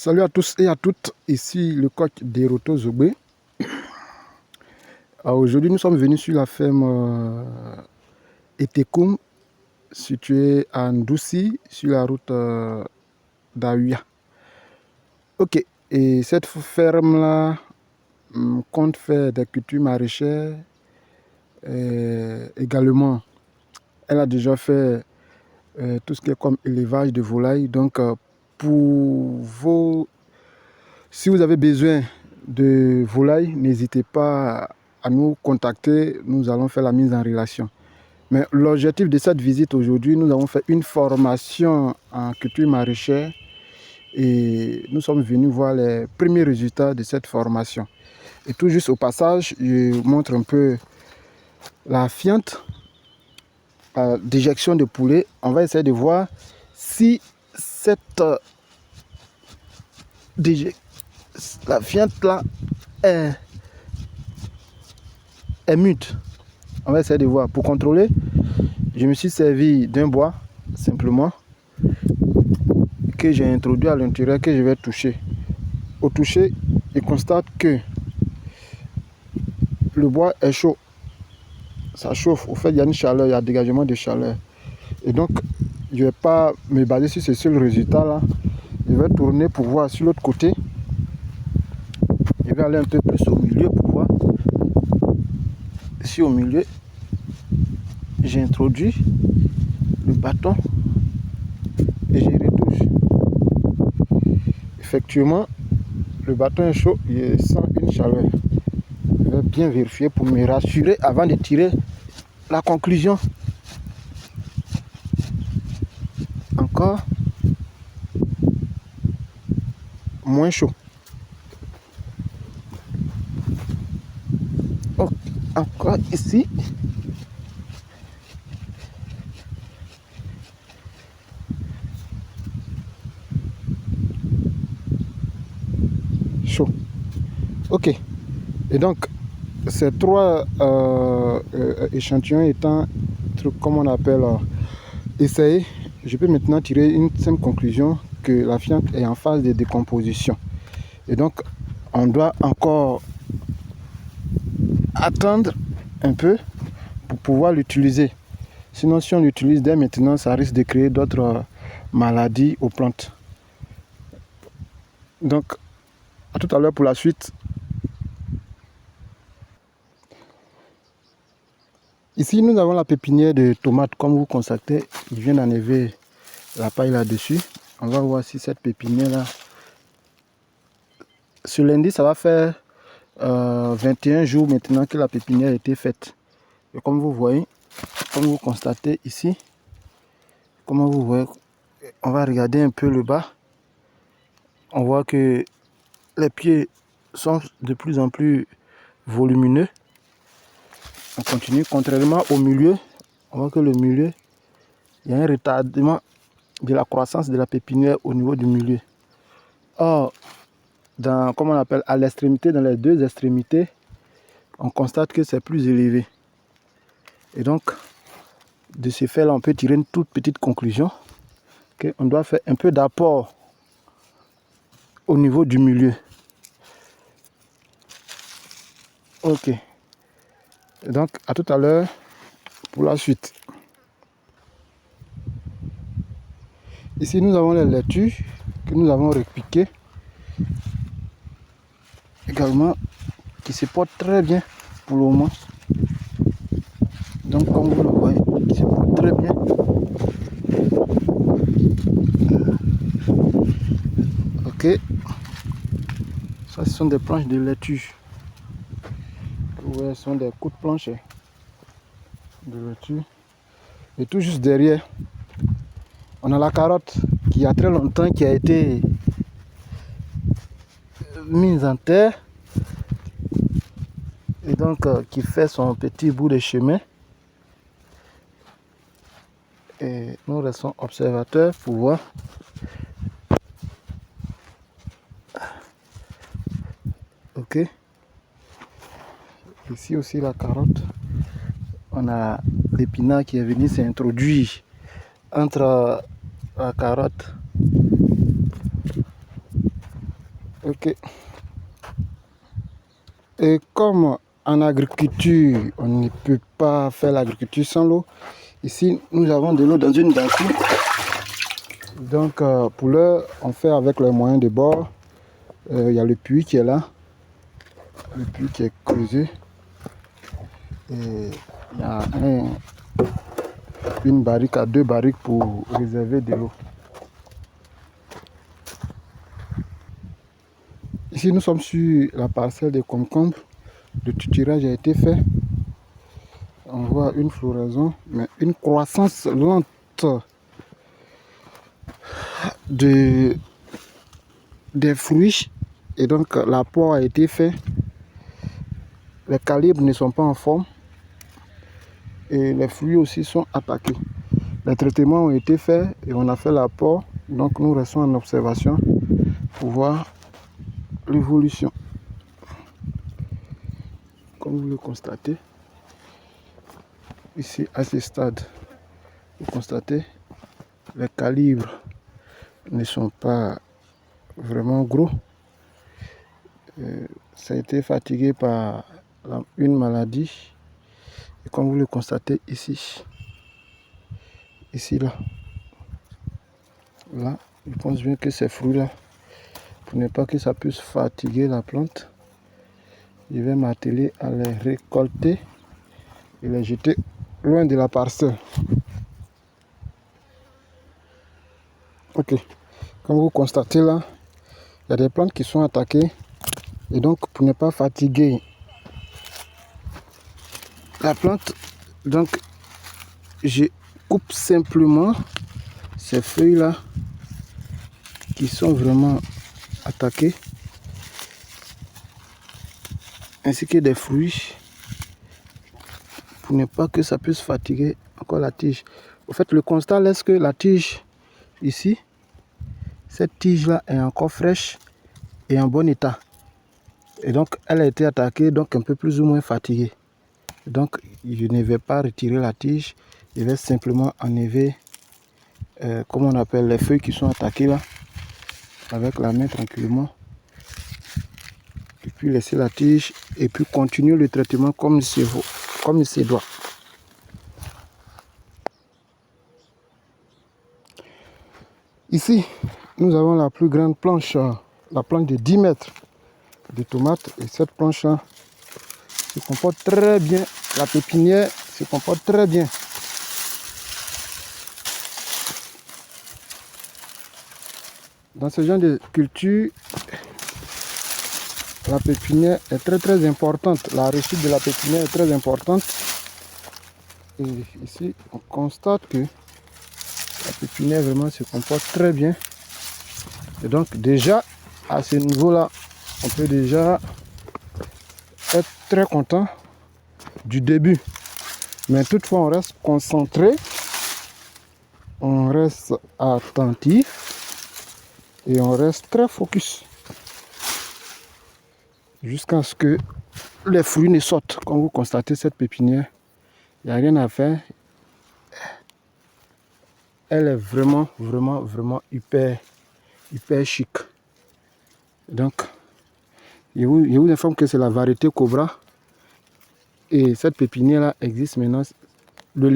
Salut à tous et à toutes, ici le coq des Roto Zobé. Aujourd'hui, nous sommes venus sur la ferme Etekoum, située à Ndoussi, sur la route d'Aouya. Ok, et cette ferme-là compte faire des cultures maraîchères. Également, elle a déjà fait tout ce qui est comme élevage de volailles. Donc, si vous avez besoin de volailles, n'hésitez pas à nous contacter. Nous allons faire la mise en relation. Mais l'objectif de cette visite aujourd'hui, nous avons fait une formation en culture maraîchère et nous sommes venus voir les premiers résultats de cette formation. Et tout juste au passage, je vous montre un peu la fiente d'éjection de poulet. On va essayer de voir si la fiente là est mute. On va essayer de voir. Pour contrôler, je me suis servi d'un bois simplement que j'ai introduit à l'intérieur, que je vais toucher. Au toucher, je constate que le bois est chaud. Ça chauffe. Au fait, il y a une chaleur, il y a un dégagement de chaleur. Et donc, je ne vais pas me baser sur ce seul résultat là. Je vais tourner pour voir sur l'autre côté. Je vais aller un peu plus au milieu pour voir. Ici au milieu, j'ai introduit le bâton et je retouche. Effectivement, le bâton est chaud, je sens une chaleur. Je vais bien vérifier pour me rassurer avant de tirer la conclusion. Encore moins chaud. Oh, encore ici. Chaud. Ok. Et donc, ces trois échantillons étant, comme on appelle, essayés, je peux maintenant tirer une simple conclusion que la fiente est en phase de décomposition. Et donc, on doit encore attendre un peu pour pouvoir l'utiliser. Sinon, si on l'utilise dès maintenant, ça risque de créer d'autres maladies aux plantes. Donc, à tout à l'heure pour la suite. Ici, nous avons la pépinière de tomates. Comme vous constatez, il vient d'enlever la paille là-dessus. On va voir si cette pépinière-là... Ce lundi, ça va faire 21 jours maintenant que la pépinière a été faite. Et comme vous voyez, comme vous constatez ici, comment vous voyez, on va regarder un peu le bas. On voit que les pieds sont de plus en plus volumineux. On continue, contrairement au milieu. On voit que le milieu, il y a un retardement de la croissance de la pépinière au niveau du milieu. Or, comme on appelle, à l'extrémité, dans les deux extrémités, on constate que c'est plus élevé. Et donc, de ce fait-là, on peut tirer une toute petite conclusion qu'on doit faire un peu d'apport au niveau du milieu. Ok. Et donc, à tout à l'heure pour la suite. Ici, nous avons les laitues que nous avons repiquées. Également, qui se portent très bien pour le moment. Donc, comme vous le voyez, qui se portent très bien. Ok. Ça, ce sont des planches de laitue. Vous voyez, ce sont des coups de planche de laitue. Et tout juste derrière, on a la carotte qui a très longtemps qui a été mise en terre. Et donc, qui fait son petit bout de chemin. Et nous restons observateurs pour voir. Ok. Ici aussi la carotte. On a l'épinard qui est venu s'introduire entre la carotte Ok. Et comme en agriculture, on ne peut pas faire l'agriculture sans l'eau, ici nous avons de l'eau dans une bassine. Donc pour l'heure, on fait avec les moyens de bord. Il y a le puits qui est là, le puits qui est creusé. Et il y a une barrique à 2 barriques pour réserver de l'eau. Ici nous sommes sur la parcelle de concombre. Le tuturage a été fait. On voit une floraison, mais une croissance lente des fruits. Et donc l'apport a été fait. Les calibres ne sont pas en forme. Et les fruits aussi sont attaqués. Les traitements ont été faits et on a fait l'apport. Donc nous restons en observation pour voir l'évolution. Comme vous le constatez, ici à ce stade, vous constatez, les calibres ne sont pas vraiment gros. Ça a été fatigué par une maladie. Et comme vous le constatez ici, là, je pense bien que ces fruits-là, pour ne pas que ça puisse fatiguer la plante, je vais m'atteler à les récolter et les jeter loin de la parcelle. Ok, comme vous constatez là, il y a des plantes qui sont attaquées et donc pour ne pas fatiguer la plante, donc je coupe simplement ces feuilles là qui sont vraiment attaquées, ainsi que des fruits, pour ne pas que ça puisse fatiguer encore la tige. Au fait, le constat laisse que la tige ici, cette tige là est encore fraîche et en bon état, et donc elle a été attaquée, donc un peu plus ou moins fatiguée. Donc je ne vais pas retirer la tige, je vais simplement enlever comme on appelle les feuilles qui sont attaquées là, avec la main tranquillement, et puis laisser la tige et puis continuer le traitement comme il se doit. Ici nous avons la plus grande planche, la planche de 10 mètres de tomates, et cette planche là se comporte très bien, la pépinière se comporte très bien. Dans ce genre de culture, la pépinière est très importante. La réussite de la pépinière est très importante. Et ici, on constate que la pépinière vraiment se comporte très bien. Et donc déjà, à ce niveau-là, on peut déjà être très content du début. Mais toutefois, on reste concentré, on reste attentif et on reste très focus jusqu'à ce que les fruits ne sortent. Comme vous constatez, cette pépinière, il n'y a rien à faire. Elle est vraiment hyper chic. Donc, je vous informe que c'est la variété Cobra. Et cette pépinière là existe maintenant. Le